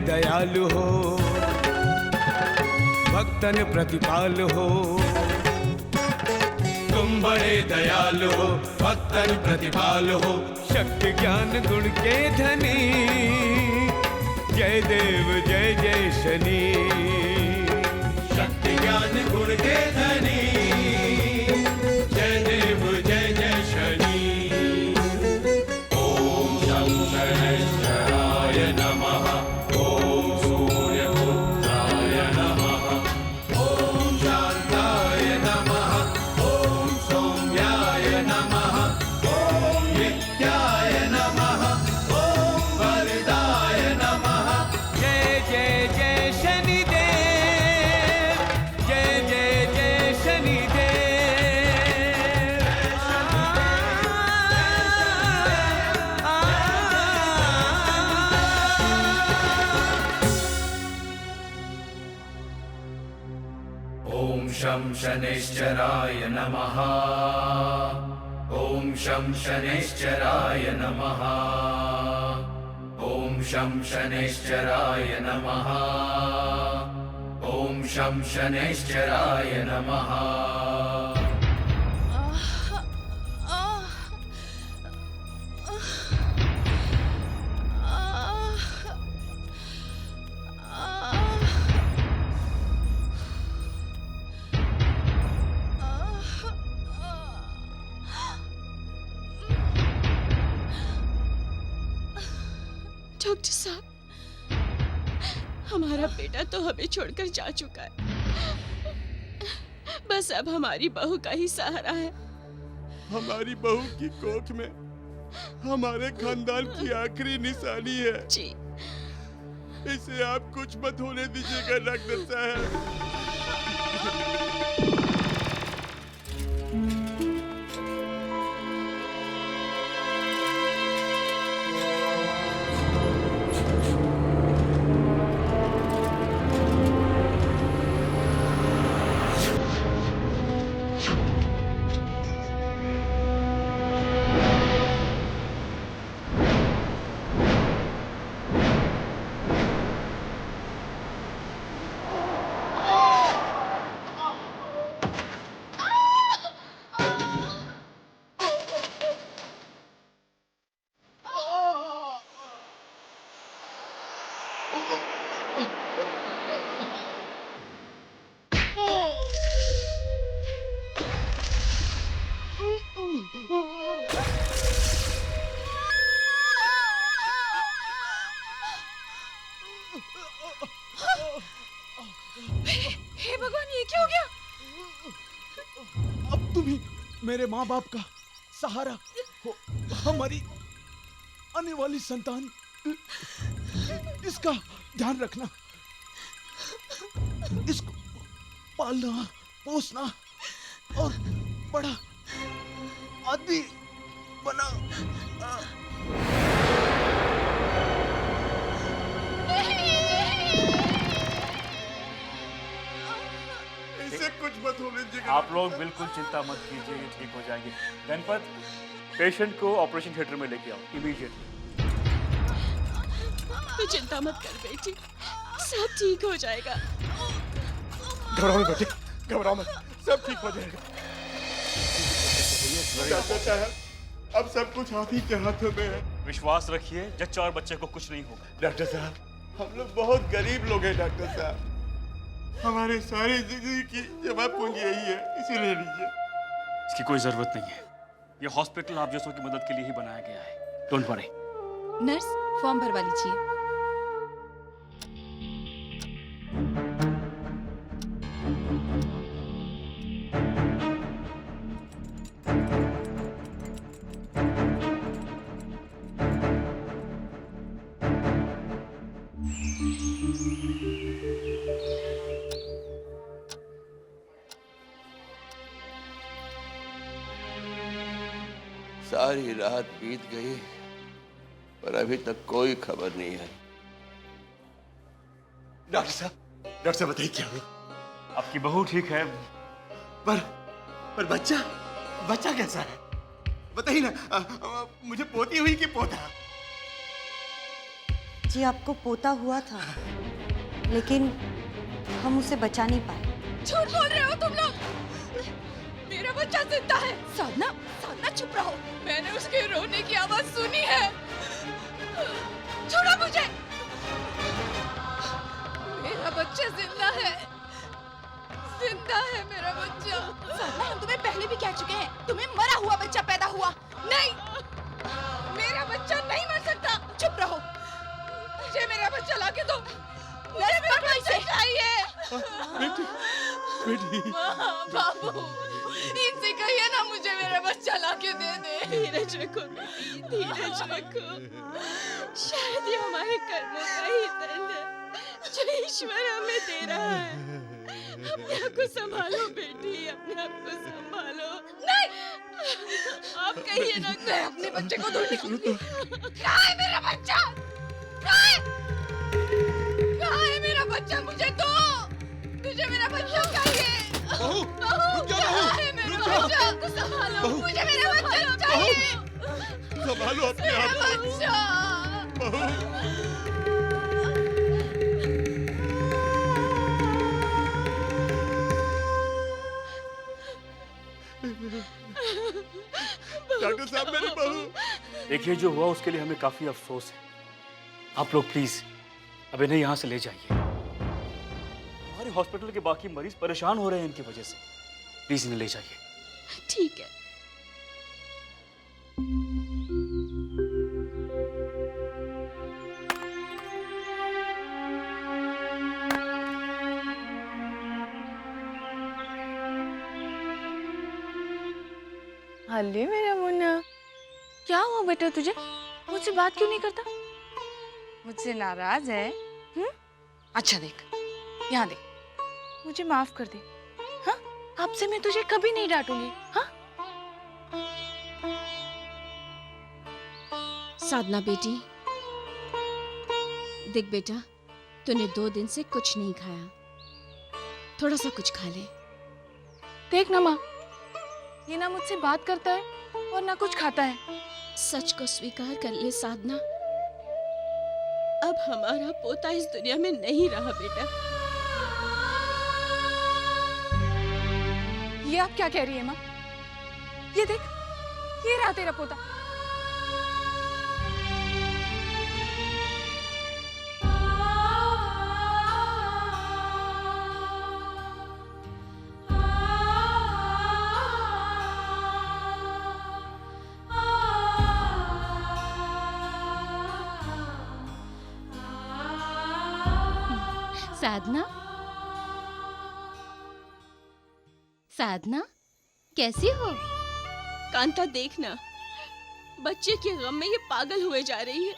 दयालु हो, भक्तन प्रतिपाल हो। तुम बड़े दयालु हो, भक्तन प्रतिपाल हो, शक्ति ज्ञान गुण के धनी, जय देव जय जय शनि। शक्ति ज्ञान गुण के धनी, जय देव जय जय शनि। ओम शं शनैश्चराय नमः, ओम सूर्यपुत्राय नमः, ओम शांताय नमः, ओम सौम्याय नमः, ओम नित्याय नमः, ओम वरदाय नमः। जय जय जय शनिदेव, जय जय जय शनिदेव। ओम शं शनैश्चराय नमः, ओम शं शनैश्चराय नमः, ओम शं शनैश्चराय नमः, ओम शं शनैश्चराय नमः। डॉक्टर साहब, हमारा बेटा तो हमें छोड़कर जा चुका है, बस अब हमारी बहू का ही सहारा है। हमारी बहू की कोख में हमारे खानदान की आखिरी निशानी है। जी। इसे आप कुछ मत होने दीजिएगा डॉक्टर साहब। हे भगवान, ये क्या हो गया? अब तुम ही मेरे माँ बाप का सहारा हो, हमारी आने वाली संतान। इसका ध्यान रखना, इसको पालना पोसना और बड़ा आदमी बना। इसे कुछ मत होने दीजिएगा। आप लोग बिल्कुल चिंता मत कीजिए, ये ठीक हो जाएंगे। गणपत, पेशेंट को ऑपरेशन थिएटर में लेके आओ इमीडिएटली। तू चिंता मत कर बेटी, सब ठीक हो जाएगा। घबराओ मत बेटी, घबराओ मत, सब ठीक हो जाएगा। डॉक्टर साहब, अब सब कुछ आप ही के हाथों में है। विश्वास रखिए, जच्चा और बच्चे को कुछ नहीं होगा। डॉक्टर साहब, हम लोग बहुत गरीब लोग हैं डॉक्टर साहब। हमारे सारी जिंदगी की जमा पूंजी यही है, इसे ले लीजिए। इसकी कोई जरूरत नहीं है, ये हॉस्पिटल आप जैसों की मदद के लिए ही बनाया गया है। Don't worry. नर्स, फॉर्म भरवा लीजिए। सारी रात बीत गई पर अभी तक कोई खबर नहीं है। डॉक्टर साहब बताइए क्या हुआ? आपकी बहू ठीक है, पर बच्चा कैसा है? बताइए ना, मुझे पोती हुई कि पोता? जी आपको पोता हुआ था, लेकिन हम उसे बचा नहीं पाए। झूठ बोल रहे हो तुम लोग। मेरा बच्चा जिंदा है। साधना, साधना चुप रहो। मैंने उसके रोने की आवाज सुनी है। छोड़ो मुझे। मेरा बच्चा जिंदा है, जिंदा है मेरा बच्चा। साधना, हम तुम्हें पहले भी कह चुके हैं, तुम्हें मरा हुआ बच्चा पैदा हुआ। नहीं, मेरा बच्चा नहीं मर सकता। चुप रहो, मुझे मेरा बच्चा लाके दो। मुझे मेरा बच्चा चाहिए। बेटी, बेटी। बाबू, इनसे कहिए ना मुझे मेरा बच्चा लाके दे दे। धीरज रखो बेटी, धीरज रखो। शायद ये हमारे कर्मों का ही दंड है जो ईश्वर हमें दे रहा है। अपने आप को संभालो बेटी, अपने आप को संभालो। नहीं, आप कहिए ना। मैं अपने बच्चे को ढूंढ निकलूंगी। कहाँ है मेरा बच्चा? कहाँ है? कहाँ है मेरा बच्चा? मुझे दो। मुझे मेरा बच्चा चाहिए। बहू, रुक जाओ बहू, कहाँ है मेरा रुक जाओ। बच्चा? संभालो, बहू, मुझे मेरा बच्चा चाहिए। संभालो अपने आप मेरा को। बच्चा। बहू, डॉक्टर साहब, मेरी बहू। देखिए, जो हुआ उसके लिए हमें काफी अफसोस है। आप लोग प्लीज अब इन्हें यहाँ से ले जाइए। हमारे हॉस्पिटल के बाकी मरीज परेशान हो रहे हैं इनकी वजह से। प्लीज इन्हें ले जाइए। ठीक है। अरे मेरा मुन्ना, क्या हुआ बेटा तुझे? मुझसे बात क्यों नहीं करता? मुझसे नाराज है? अच्छा देख, यहाँ देख, मुझे माफ कर दे। हाँ, अब से मैं तुझे कभी नहीं डांटूंगी। हाँ? साधना बेटी, देख बेटा, तूने 2 दिन से कुछ नहीं खाया, थोड़ा सा कुछ खा ले। देख ना माँ, ये ना मुझसे बात करता है और ना कुछ खाता है। सच को स्वीकार कर ले साधना, अब हमारा पोता इस दुनिया में नहीं रहा बेटा। ये आप क्या कह रही है माँ? ये देख, ये रहा तेरा पोता। साधना, साधना कैसी हो? कांता देखना, बच्चे के गम में ये पागल हुए जा रही है।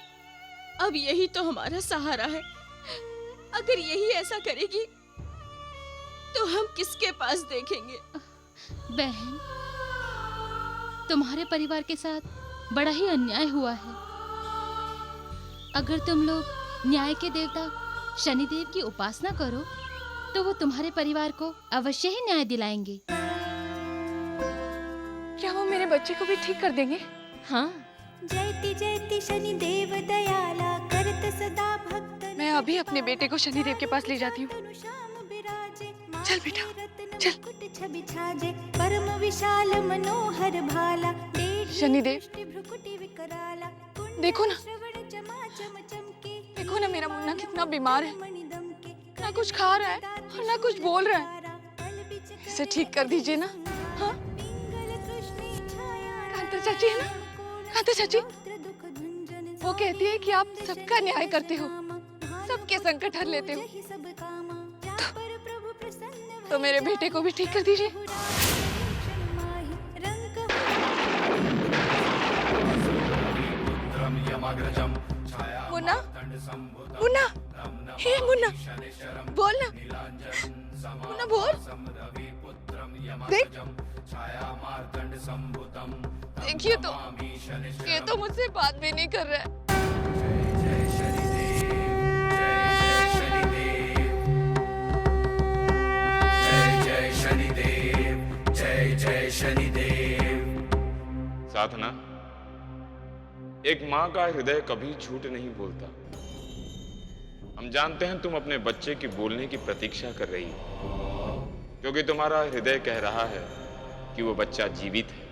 अब यही तो हमारा सहारा है। अगर यही ऐसा करेगी तो हम किसके पास देखेंगे? बहन, तुम्हारे परिवार के साथ बड़ा ही अन्याय हुआ है। अगर तुम लोग न्याय के देवता शनिदेव की उपासना करो तो वो तुम्हारे परिवार को अवश्य ही न्याय दिलाएंगे। क्या वो मेरे बच्चे को भी ठीक कर देंगे? हाँ। जयति जयति शनिदेव दयाला करत सदा भक्त। मैं अभी अपने बेटे को शनिदेव के पास ले जाती हूँ। चल बेटा, चल। परम विशाल मनोहर भाला। शनिदेव, देखो ना, देखो ना मेरा मुन्ना कितना बीमार है। ना कुछ खा रहा है और ना कुछ बोल रहा है। इसे ठीक कर दीजिए ना। हाँ? कांता चाची है ना? कांता चाची, वो कहती है कि आप सबका न्याय करते हो, सबके संकट हर लेते हो। तो मेरे बेटे को भी ठीक कर दीजिए। मुन्ना, मुन्ना, हे मुन्ना, बोल ना, मुन्ना बोल। देख, देखिए तो, ये तो मुझसे बात भी नहीं कर रहा है। जय शनिदेव, जय जय शनिदेव। साधना, एक माँ का हृदय कभी झूठ नहीं बोलता। हम जानते हैं तुम अपने बच्चे की बोलने की प्रतीक्षा कर रही हो, क्योंकि तुम्हारा हृदय कह रहा है कि वो बच्चा जीवित है,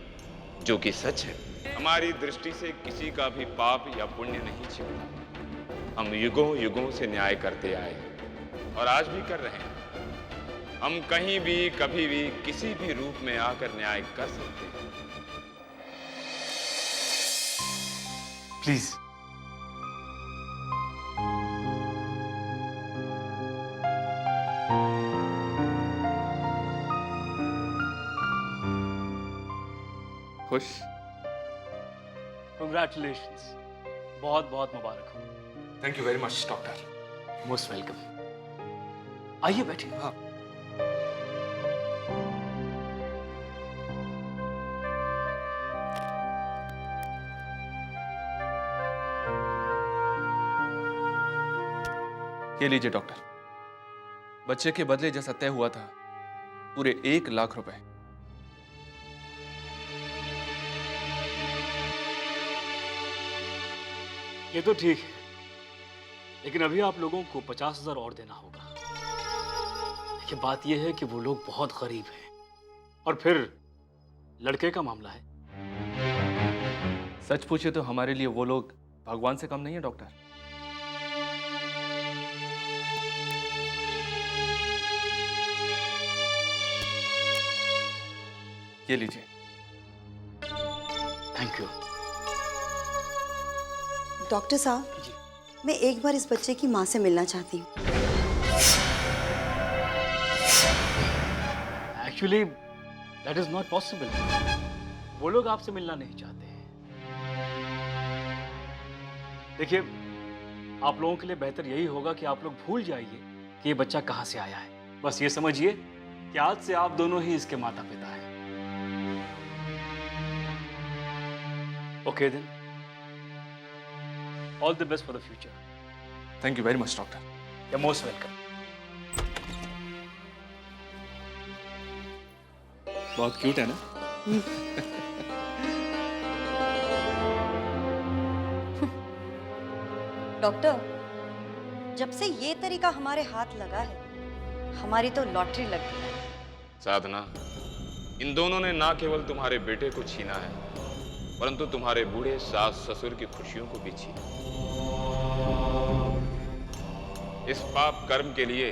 जो कि सच है। हमारी दृष्टि से किसी का भी पाप या पुण्य नहीं छिपता। हम युगों युगों से न्याय करते आए हैं और आज भी कर रहे हैं। हम कहीं भी कभी भी किसी भी रूप में आकर न्याय कर सकते हैं। प्लीज खुश? कंग्रेचुलेशंस, बहुत बहुत मुबारक हो। Thank you very much doctor. Most welcome. आइए बैठिए। हाँ। ये लीजिए डॉक्टर, बच्चे के बदले जैसा तय हुआ था पूरे 1 लाख रुपए। ये तो ठीक है, लेकिन अभी आप लोगों को 50,000 और देना होगा। देखिए, बात यह है कि वो लोग बहुत गरीब हैं और फिर लड़के का मामला है। सच पूछे तो हमारे लिए वो लोग भगवान से कम नहीं है डॉक्टर। ये लीजिए। Thank you. डॉक्टर साहब, मैं एक बार इस बच्चे की माँ से मिलना चाहती हूँ। Actually that is not possible. वो लोग आपसे मिलना नहीं चाहते हैं। देखिए, आप लोगों के लिए बेहतर यही होगा कि आप लोग भूल जाइए कि ये बच्चा कहाँ से आया है। बस ये समझिए कि आज से आप दोनों ही इसके माता पिता हैं। Okay then, all the best for the future. Thank you very much doctor. You're most welcome. बहुत क्यूट है ना? डॉक्टर, जब से ये तरीका हमारे हाथ लगा है, हमारी तो लॉटरी लग गई है। साधना, इन दोनों ने ना केवल तुम्हारे बेटे को छीना है, परंतु तुम्हारे बूढ़े सास ससुर की खुशियों को भी छीना। इस पाप कर्म के लिए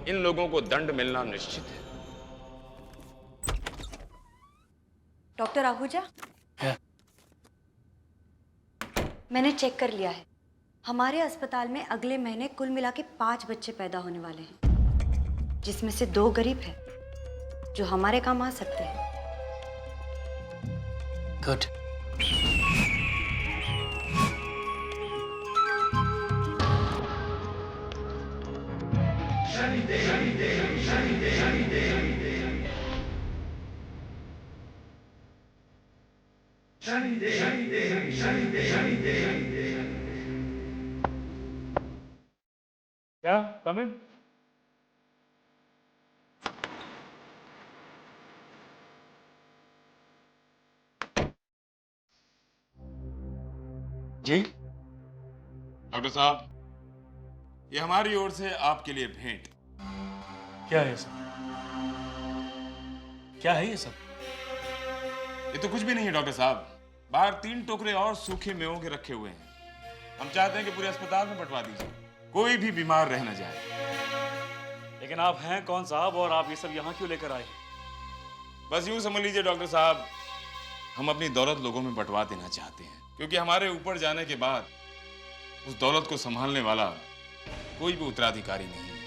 इन लोगों को दंड मिलना निश्चित है। डॉक्टर आहूजा, मैंने चेक कर लिया है। हमारे अस्पताल में अगले महीने कुल मिला के 5 बच्चे पैदा होने वाले हैं, जिसमें से 2 गरीब हैं, जो हमारे काम आ सकते हैं। गुड। क्या? कम इन। जी डॉक्टर साहब, ये हमारी ओर से आपके लिए भेंट। क्या है सब? क्या है ये सब? ये तो कुछ भी नहीं है डॉक्टर साहब। बाहर 3 टोकरे और सूखे मेवों के रखे हुए हैं। हम चाहते हैं कि पूरे अस्पताल में बंटवा दीजिए, कोई भी बीमार रह न जाए। लेकिन आप हैं कौन साहब, और आप ये सब यहाँ क्यों लेकर आए? बस यूं समझ लीजिए डॉक्टर साहब, हम अपनी दौलत लोगों में बंटवा देना चाहते हैं, क्योंकि हमारे ऊपर जाने के बाद उस दौलत को संभालने वाला कोई भी उत्तराधिकारी नहीं है।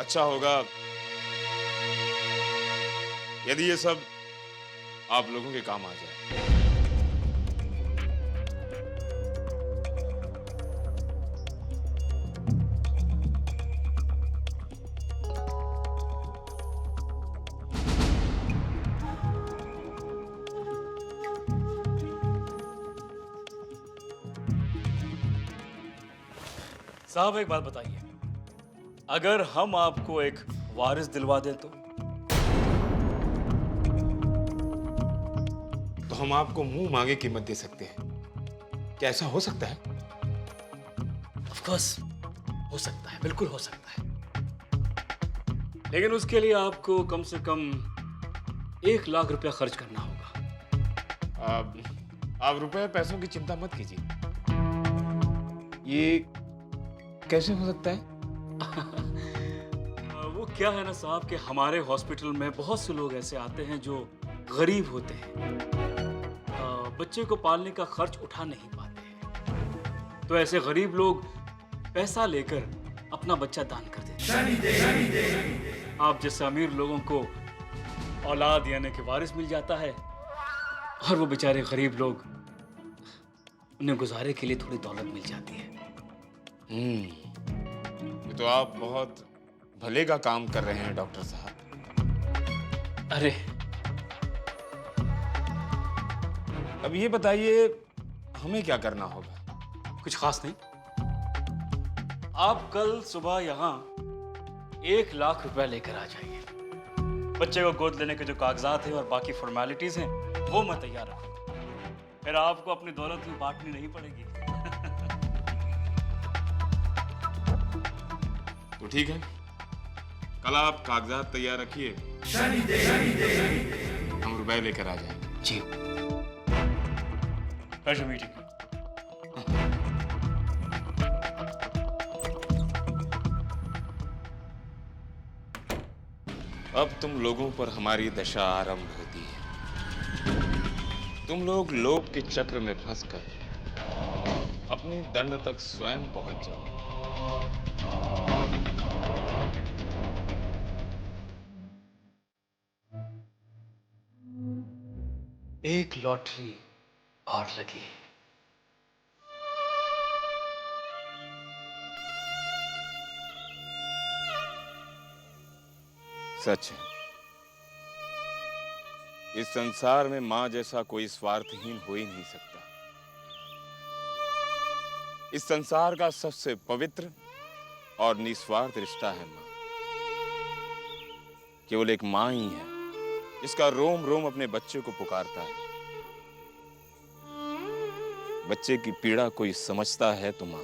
अच्छा होगा यदि ये सब आप लोगों के काम आ जाए। साहब, एक बात बताइए, अगर हम आपको एक वारिस दिलवा दें तो हम आपको मुंह मांगे कीमत दे सकते हैं। क्या ऐसा हो सकता है? ऑफ कोर्स हो सकता है, बिल्कुल हो सकता है, लेकिन उसके लिए आपको कम से कम 1 लाख रुपया खर्च करना होगा। आप रुपए पैसों की चिंता मत कीजिए। ये कैसे हो सकता है? वो क्या है ना साहब कि हमारे हॉस्पिटल में बहुत से लोग ऐसे आते हैं जो गरीब होते हैं, बच्चे को पालने का खर्च उठा नहीं पाते हैं, तो ऐसे गरीब लोग पैसा लेकर अपना बच्चा दान कर देते हैं। आप जैसे अमीर लोगों को औलाद यानी कि वारिस मिल जाता है, और वो बेचारे गरीब लोग, उन्हें गुजारे के लिए थोड़ी दौलत मिल जाती है। ये तो आप बहुत भले का काम कर रहे हैं डॉक्टर साहब। अरे अब ये बताइए हमें क्या करना होगा? कुछ खास नहीं, आप कल सुबह यहाँ 1 लाख रुपया लेकर आ जाइए। बच्चे को गोद लेने के जो कागजात हैं और बाकी फॉर्मेलिटीज हैं वो मैं तैयार रखूंगा, फिर आपको अपनी दौलत भी बांटनी नहीं पड़ेगी। तो ठीक है, कल आप कागजात तैयार रखिए, हम रुपए लेकर आ जाएंगे। जी, प्लेजर मीटिंग। अब तुम लोगों पर हमारी दशा आरंभ होती है। तुम लोग लोभ के चक्र में फंसकर अपनी दंड तक स्वयं पहुंच जाओ। एक लॉटरी और लगी। सच है, इस संसार में मां जैसा कोई स्वार्थहीन हो ही नहीं सकता। इस संसार का सबसे पवित्र और निस्वार्थ रिश्ता है मां। केवल एक मां ही है जिसका रोम रोम अपने बच्चे को पुकारता है। बच्चे की पीड़ा कोई समझता है तो मां।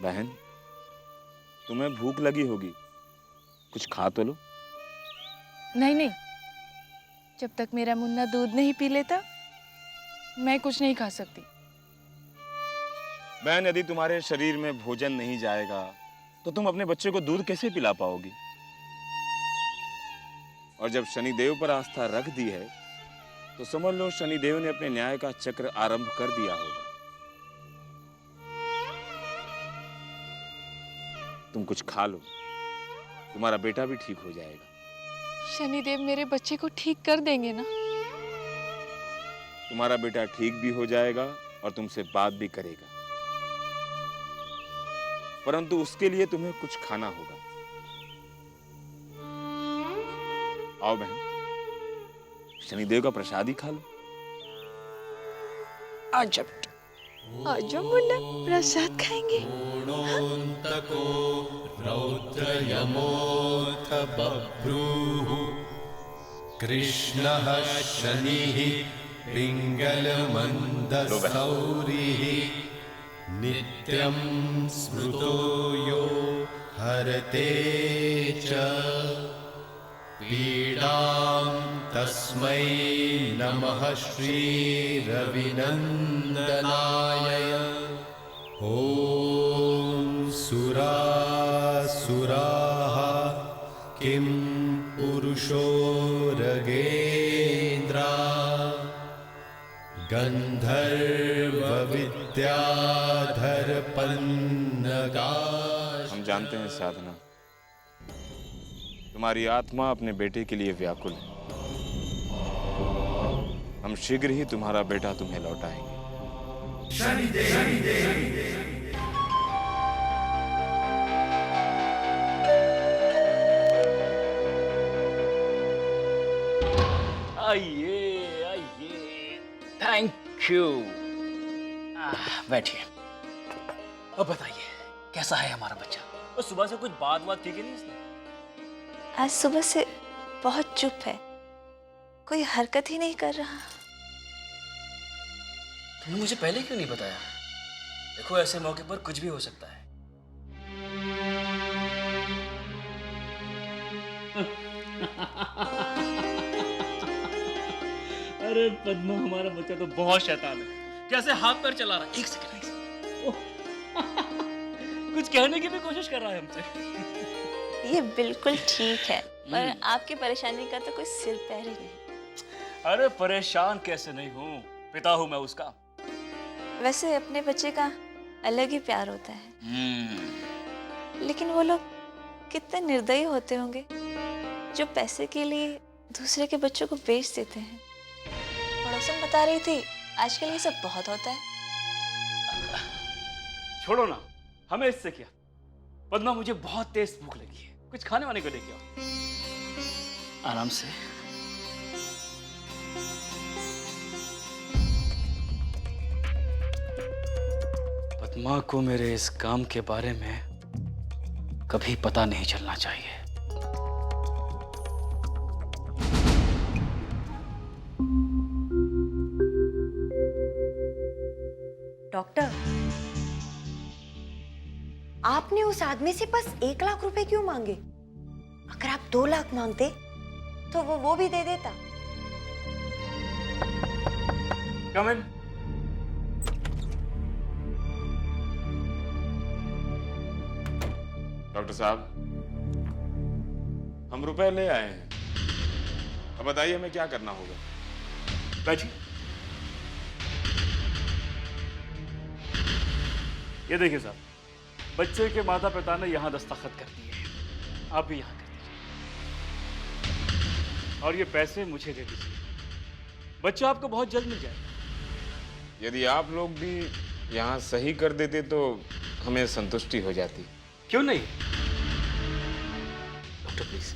बहन, तुम्हें भूख लगी होगी, कुछ खा तो लो। नहीं नहीं, जब तक मेरा मुन्ना दूध नहीं पी लेता मैं कुछ नहीं खा सकती। बहन, यदि तुम्हारे शरीर में भोजन नहीं जाएगा तो तुम अपने बच्चे को दूध कैसे पिला पाओगी? और जब शनिदेव पर आस्था रख दी है तो समझ लो शनिदेव ने अपने न्याय का चक्र आरंभ कर दिया होगा। तुम कुछ खा लो, तुम्हारा बेटा भी ठीक हो जाएगा। शनिदेव मेरे बच्चे को ठीक कर देंगे ना? तुम्हारा बेटा ठीक भी हो जाएगा और तुमसे बात भी करेगा, परंतु उसके लिए तुम्हें कुछ खाना होगा। आओ बहन, शनिदेव का प्रसाद ही खा लो। आजा मुन्ना, प्रसाद खाएंगे। रौद्रयमोऽथ बभ्रूः कृष्णः शनिः पिङ्गलमन्दस्थौरिः नित्यं स्मृतो यो हरते च पीडां तस्मै नमः श्रीरविनन्दनाय। ॐ सुरासुराः किं पुरुषो रगेन्द्रा गन्धर्वविद्याधर पन्नगा। हम जानते हैं साधना, तुम्हारी आत्मा अपने बेटे के लिए व्याकुल है। हम शीघ्र ही तुम्हारा बेटा तुम्हें लौटाएंगे। आइए आइए, थैंक यू। बैठिए। अब बताइए कैसा है हमारा बच्चा? और सुबह से कुछ बात की नहीं इसने? आज सुबह से बहुत चुप है, कोई हरकत ही नहीं कर रहा। तुमने मुझे पहले क्यों नहीं बताया? देखो ऐसे मौके पर कुछ भी हो सकता है। अरे पद्मा, हमारा बच्चा तो बहुत शैतान है। कैसे हाथ पैर चला रहा है। एक सेकंड। कुछ कहने की भी कोशिश कर रहा है हमसे। ये बिल्कुल ठीक है, पर आपकी परेशानी का तो कोई सिर पैर ही नहीं। अरे परेशान कैसे नहीं हूँ, पिता हूँ मैं उसका। वैसे अपने बच्चे का अलग ही प्यार होता है, लेकिन वो लोग कितने निर्दयी होते होंगे जो पैसे के लिए दूसरे के बच्चों को बेच देते हैं। पड़ोसन बता रही थी आजकल ये सब बहुत होता है। छोड़ो ना, हमें इससे क्या। पद्मा, मुझे बहुत तेज भूख लगी है, कुछ खाने वाने को लेके आओ। आराम से। पद्मा को मेरे इस काम के बारे में कभी पता नहीं चलना चाहिए। डॉक्टर, आपने उस आदमी से बस 1 लाख रुपए क्यों मांगे? अगर आप 2 लाख मांगते तो वो भी दे देता। Come in. डॉक्टर साहब, हम रुपए ले आए हैं। अब बताइए हमें क्या करना होगा। बैठिए। ये देखिए साहब, बच्चे के माता पिता ने यहाँ दस्तखत कर दिए हैं, आप भी यहाँ कर दीजिए। और ये पैसे मुझे दे दीजिए, बच्चा आपको बहुत जल्द मिल जाएगा। यदि आप लोग भी यहाँ सही कर देते तो हमें संतुष्टि हो जाती। क्यों नहीं? Doctor please.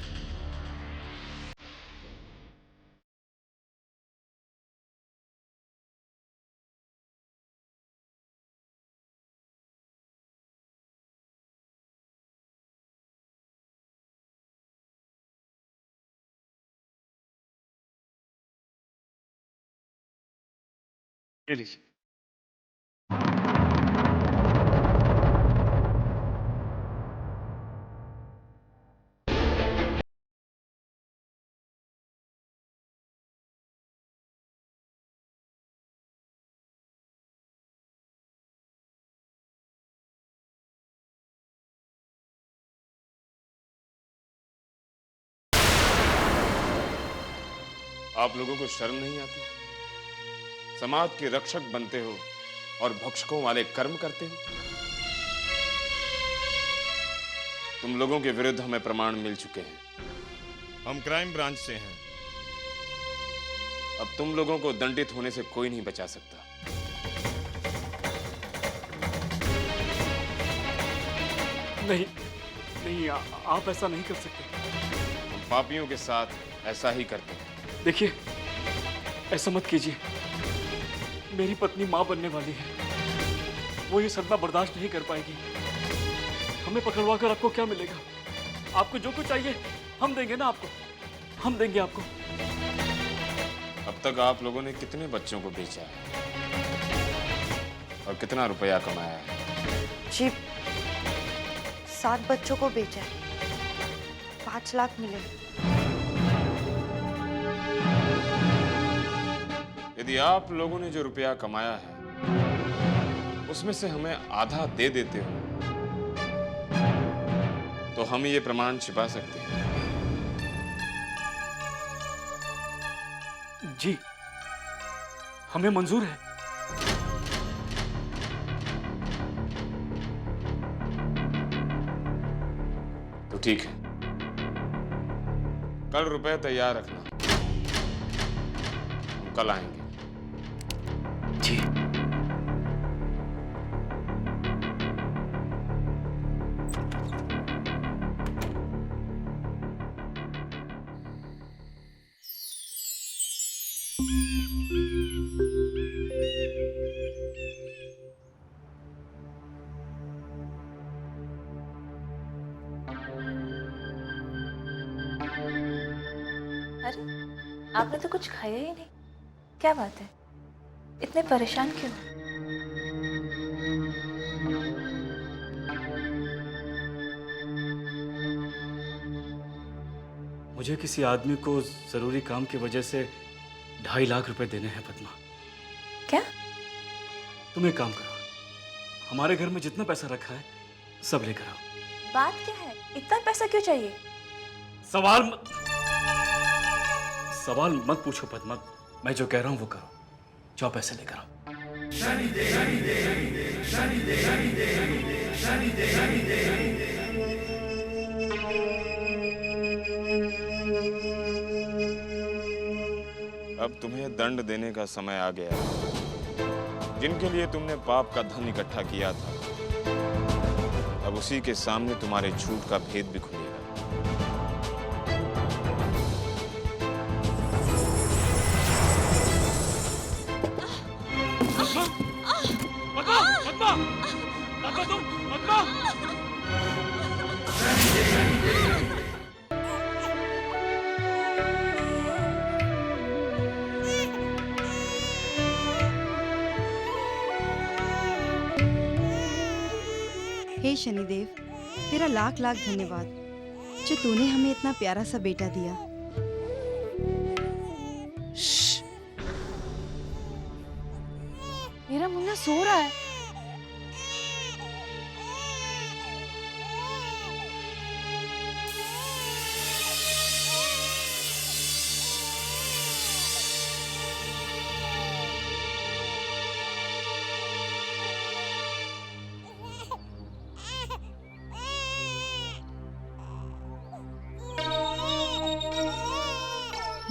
ये लीजिए। आप लोगों को शर्म नहीं आती? समाज के रक्षक बनते हो और भक्षकों वाले कर्म करते हो। तुम लोगों के विरुद्ध हमें प्रमाण मिल चुके हैं। हम क्राइम ब्रांच से हैं। अब तुम लोगों को दंडित होने से कोई नहीं बचा सकता। नहीं नहीं, आप ऐसा नहीं कर सकते। हम पापियों के साथ ऐसा ही करते हैं। देखिए, ऐसा मत कीजिए। मेरी पत्नी मां बनने वाली है, वो ये सदमा बर्दाश्त नहीं कर पाएगी। हमें पकड़वा कर आपको क्या मिलेगा? आपको जो कुछ चाहिए हम देंगे ना आपको, हम देंगे आपको। अब तक आप लोगों ने कितने बच्चों को बेचा है और कितना रुपया कमाया है? जी, 7 बच्चों को बेचा है, 5 लाख मिले। यदि आप लोगों ने जो रुपया कमाया है उसमें से हमें आधा दे देते हो तो हम ये प्रमाण छिपा सकते हैं। जी, हमें मंजूर है। तो ठीक है, कल रुपए तैयार रखना, हम कल आएंगे। जी। आपने तो कुछ खाया ही नहीं, क्या बात है? इतने परेशान क्यों? मुझे किसी आदमी को जरूरी काम की वजह से 2.5 लाख रुपए देने हैं पद्मा। क्या? तुम एक काम करो, हमारे घर में जितना पैसा रखा है सब लेकर आओ। बात क्या है? इतना पैसा क्यों चाहिए? सवाल मत पूछो पद्मा, मैं जो कह रहा हूं वो करो। जाओ पैसे लेकर आओ। अब तुम्हें दंड देने का समय आ गया है। जिनके लिए तुमने पाप का धन इकट्ठा किया था, अब उसी के सामने तुम्हारे झूठ का भेद भी खुलेगा। हे शनिदेव, तेरा लाख लाख धन्यवाद जो तूने हमें इतना प्यारा सा बेटा दिया। मेरा मुन्ना सो रहा है।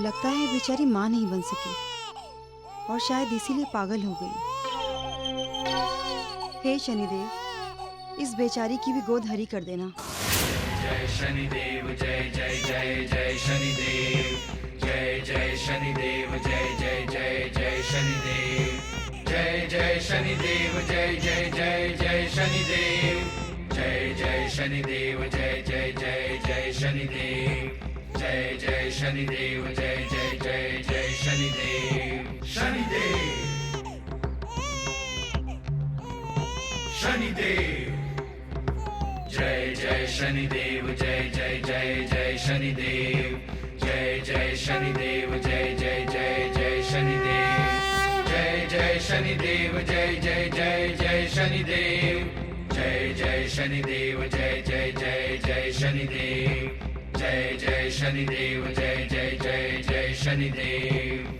लगता है बेचारी माँ नहीं बन सकी और शायद इसीलिए पागल हो गई। हे शनिदेव, इस बेचारी की भी गोद हरी कर देना। जय शनिदेव जय जय जय जय शनिदेव, जय जय शनिदेव जय जय जय जय शनिदेव, जय जय शनिदेव जय जय जय जय शनिदेव, जय जय शनिदेव जय जय जय जय शनिदेव, जय जय शनिदेव जय जय जय जय शनिदेव। शनिदेव शनिदेव, जय जय शनिदेव जय जय जय जय शनिदेव, जय जय शनिदेव जय जय जय जय शनिदेव, जय जय शनिदेव जय जय जय जय शनिदेव, जय जय शनिदेव जय जय जय जय शनिदेव, जय जय शनिदेव जय जय जय जय शनिदेव।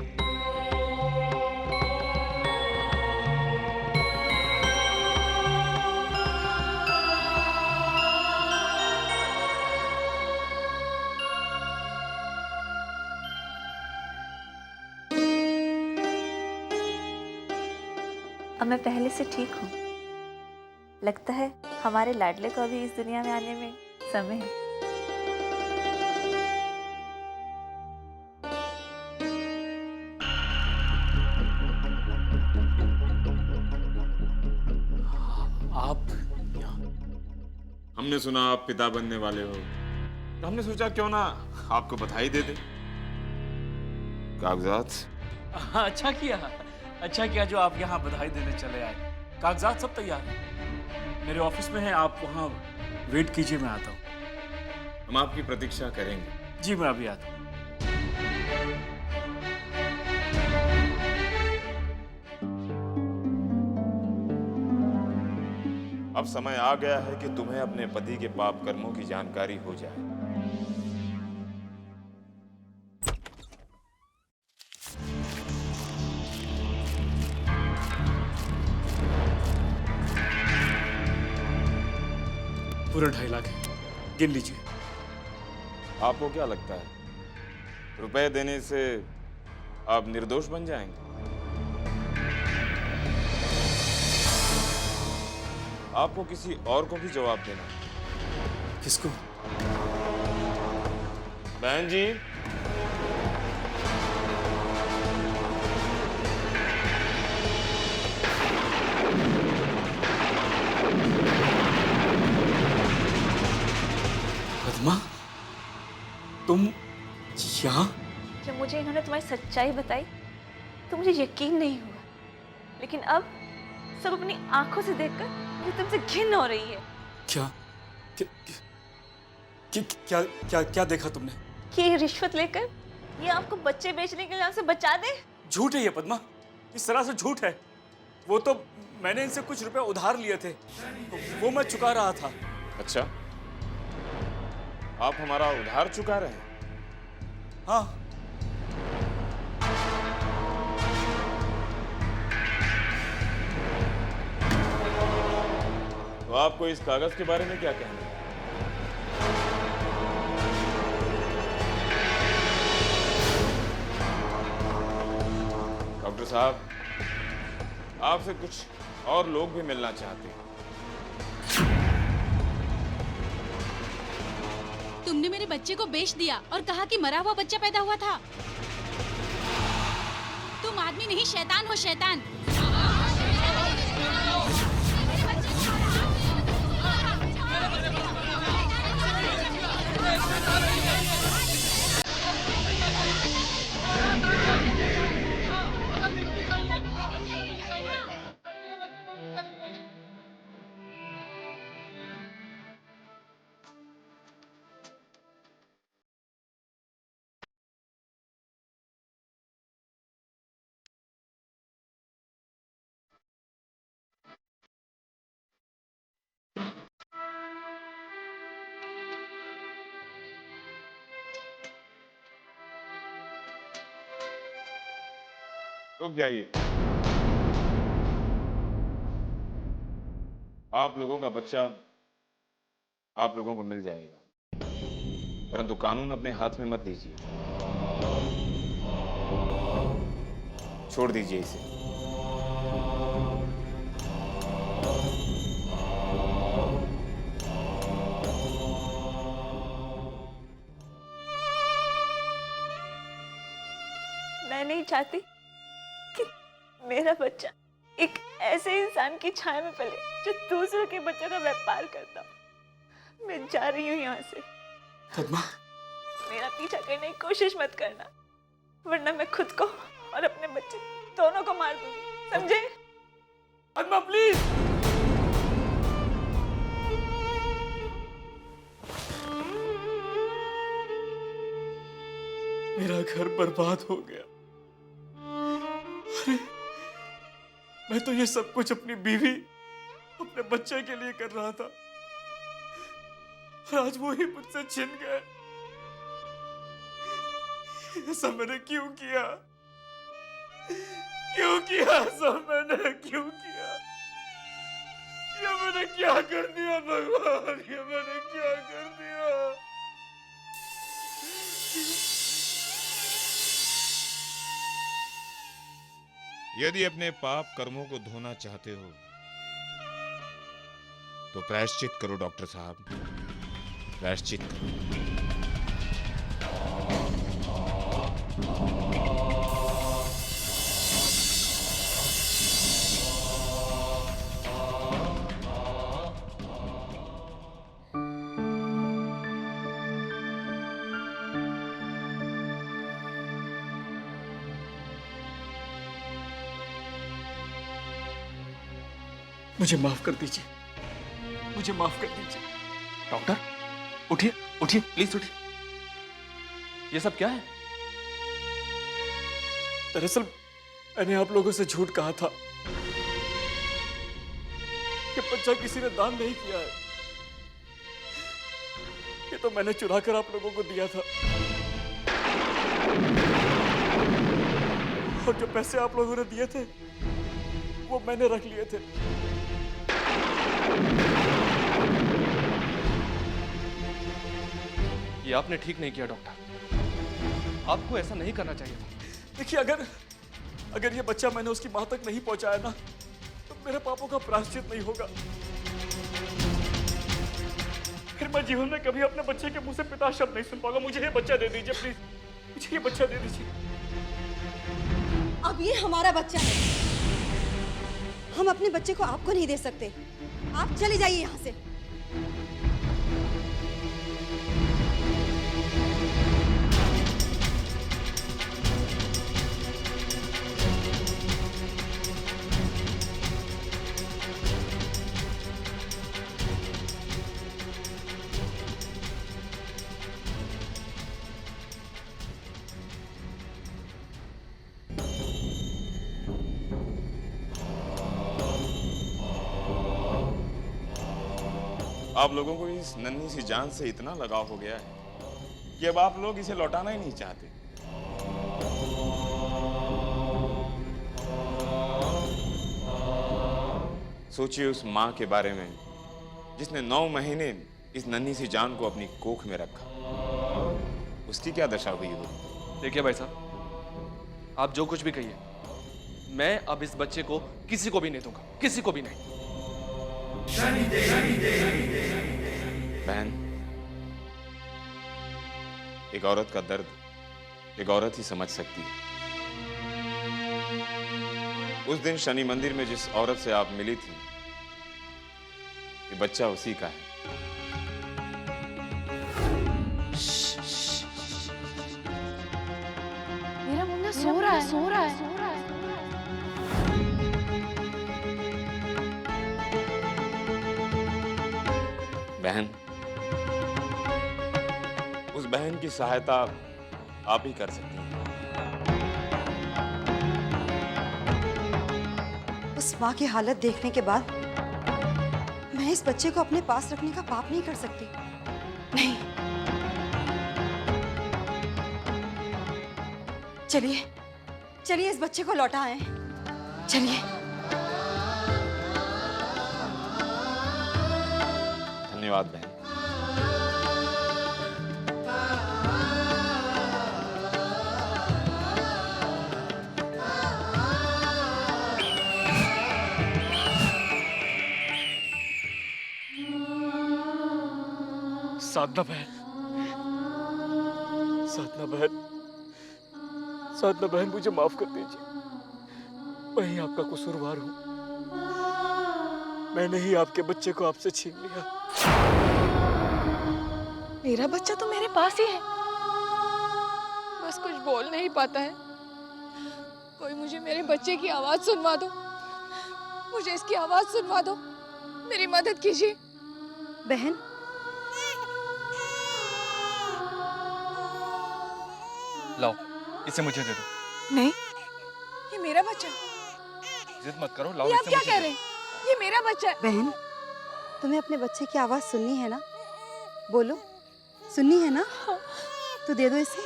अब मैं पहले से ठीक हूँ। लगता है हमारे लाडले को भी इस दुनिया में आने में समय है। आप हमने सुना आप पिता बनने वाले हो, तो हमने सोचा क्यों ना आपको बधाई दे दे। कागजात? अच्छा किया जो आप यहाँ बधाई देने चले आए। कागजात सब तैयार हैं, मेरे ऑफिस में हैं, आप वहाँ वेट कीजिए, मैं आता हूँ। हम आपकी प्रतीक्षा करेंगे। जी मैं अभी आता हूँ। अब समय आ गया है कि तुम्हें अपने पति के पाप कर्मों की जानकारी हो जाए। पूरा 2.5 लाख है, गिन लीजिए। आपको क्या लगता है रुपए देने से आप निर्दोष बन जाएंगे? आपको किसी और को भी जवाब देना है। किसको? बहन जी, पद्मा, तुम यहाँ? जब मुझे इन्होंने तुम्हारी सच्चाई बताई तो मुझे यकीन नहीं हुआ, लेकिन अब सब अपनी आंखों से देखकर मुझे तुमसे घिन हो रही है। क्या क्या क्या क्या क्या देखा तुमने? कि ये रिश्वत लेकर ये आपको बच्चे बेचने के लिए हमसे बचा दे। झूठ है ये पद्मा, इस तरह से झूठ है। वो तो मैंने इनसे कुछ रुपए उधार लिए थे, वो मैं चुका रहा था। अच्छा, आप हमारा उधार चुका रहे हैं? हाँ। तो आपको इस कागज के बारे में क्या कहना है? डॉक्टर साहब, आपसे कुछ और लोग भी मिलना चाहते हैं। तुमने मेरे बच्चे को बेच दिया और कहा कि मरा हुआ बच्चा पैदा हुआ था। तुम आदमी नहीं, शैतान हो, शैतान। रुक जाइए। आप लोगों का बच्चा आप लोगों को मिल जाएगा, परंतु कानून अपने हाथ में मत लीजिए। छोड़ दीजिए इसे। मैं नहीं चाहती कि मेरा बच्चा एक ऐसे इंसान की छाया में पले जो दूसरों के बच्चों का व्यापार करता हो। मैं जा रही हूँ यहाँ से। पद्मा, मेरा पीछा करने की कोशिश मत करना, वरना मैं खुद को और अपने बच्चे दोनों को मार दूंगी, समझे? पद्मा प्लीज। मेरा घर बर्बाद हो गया। अरे, मैं तो ये सब कुछ अपनी बीवी, अपने बच्चे के लिए कर रहा था, और आज वो ही मुझसे छिन गए। ऐसा मैंने क्यों किया? क्यों किया? सब मैंने क्यों किया? ये मैंने क्या कर दिया भगवान? ये मैंने क्या कर दिया? यदि अपने पाप कर्मों को धोना चाहते हो तो प्रायश्चित करो डॉक्टर साहब, प्रायश्चित करो। मुझे माफ कर दीजिए, मुझे माफ कर दीजिए। डॉक्टर, उठिए उठिए, प्लीज उठिए। ये सब क्या है? दरअसल मैंने आप लोगों से झूठ कहा था कि बच्चा किसी ने दान नहीं किया है। ये तो मैंने चुरा कर आप लोगों को दिया था, और जो पैसे आप लोगों ने दिए थे वो मैंने रख लिए थे। ये आपने ठीक नहीं किया डॉक्टर, आपको ऐसा नहीं करना चाहिए था। देखिए, अगर ये बच्चा मैंने उसकी मां तक नहीं पहुंचाया ना, तो मेरे पापों का प्रायश्चित नहीं होगा। फिर मैं जीवन में कभी अपने बच्चे के मुंह से पिता शब्द नहीं सुन पाऊंगा। मुझे ये बच्चा दे दीजिए प्लीज, मुझे ये बच्चा दे दीजिए। अब ये हमारा बच्चा है, हम अपने बच्चे को आपको नहीं दे सकते। आप चले जाइए यहाँ से। आप लोगों को इस नन्ही सी जान से इतना लगाव हो गया है कि अब आप लोग इसे लौटाना ही नहीं चाहते। सोचिए उस माँ के बारे में जिसने 9 महीने इस नन्ही सी जान को अपनी कोख में रखा। उसकी क्या दशा हुई होगी। देखिए भाई साहब, आप जो कुछ भी कहिए, मैं अब इस बच्चे को किसी को भी नहीं दूंगा, किसी को भी नहीं। बहन, एक औरत का दर्द एक औरत ही समझ सकती है। उस दिन शनि मंदिर में जिस औरत से आप मिली थी, ये बच्चा उसी का है। मेरा मुन्ना सो रहा है, सो रहा है। बहन, उस बहन की सहायता आप ही कर सकती हैं। उस माँ की हालत देखने के बाद मैं इस बच्चे को अपने पास रखने का पाप नहीं कर सकती। नहीं। चलिए, चलिए इस बच्चे को लौटा आए। चलिए। धन्यवाद बहन। साधना बहन, साधना बहन, साधना बहन, मुझे माफ कर दीजिए। मैं ही आपका कसूरवार हूँ। मैंने ही आपके बच्चे को आपसे छीन लिया। मेरा बच्चा तो मेरे पास ही है, बस कुछ बोल नहीं पाता है। कोई मुझे मेरे बच्चे की आवाज सुनवा दो, मुझे इसकी आवाज सुनवा दो, मेरी मदद कीजिए। बहन, लाओ, इसे मुझे दे दो। नहीं, ये मेरा बच्चा है। जिद मत करो, लाओ ये आप इसे क्या मुझे कह दे रहे हैं? ये मेरा बच्चा है। बहन, तुम्हें अपने बच्चे की आवाज सुननी है ना? बोलो, सुननी है ना? तो दे दो इसे।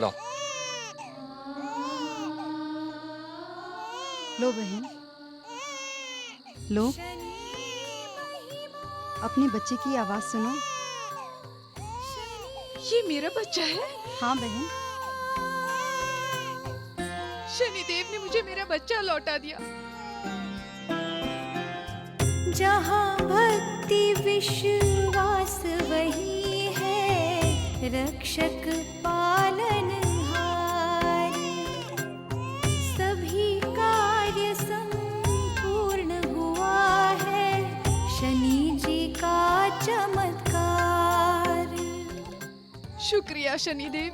लाओ। लो बहन, लो, अपने बच्चे की आवाज सुनो। ये मेरा बच्चा है? हाँ बहन। शनिदेव ने मुझे मेरा बच्चा लौटा दिया। जहाँ भक्ति विश्वास वही है रक्षक पालनहार। सभी कार्य संपूर्ण हुआ है शनि जी का चमत्कार। शुक्रिया शनिदेव,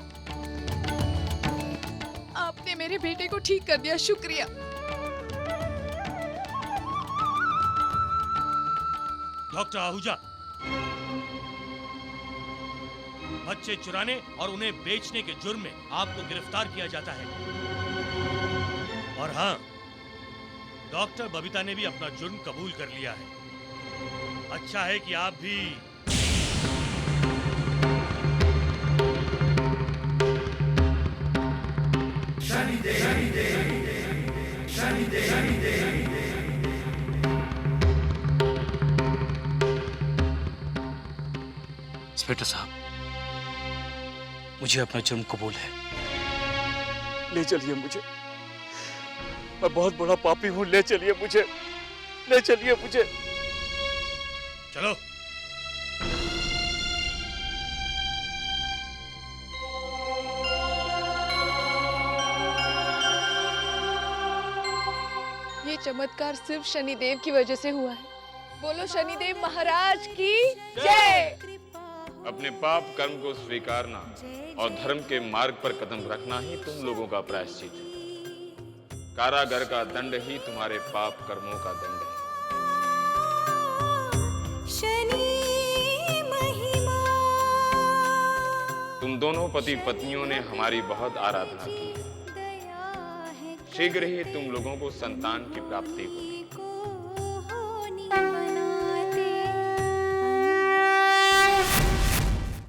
आपने मेरे बेटे को ठीक कर दिया। शुक्रिया। डॉक्टर आहूजा, बच्चे चुराने और उन्हें बेचने के जुर्म में आपको गिरफ्तार किया जाता है। और हाँ, डॉक्टर बबीता ने भी अपना जुर्म कबूल कर लिया है। अच्छा है कि आप भी इंस्पेक्टर साहब, मुझे अपना जुर्म कबूल है। ले चलिए मुझे, मैं बहुत बड़ा पापी हूँ। ले चलिए मुझे, ले चलिए मुझे। चलो। ये चमत्कार सिर्फ शनिदेव की वजह से हुआ है। बोलो शनिदेव महाराज की जय। अपने पाप कर्म को स्वीकारना और धर्म के मार्ग पर कदम रखना ही तुम लोगों का प्रायश्चित है। कारागार का दंड ही तुम्हारे पाप कर्मों का दंड है। शनि महिमा। तुम दोनों पति पत्नियों ने हमारी बहुत आराधना की है। शीघ्र ही तुम लोगों को संतान की प्राप्ति होगी।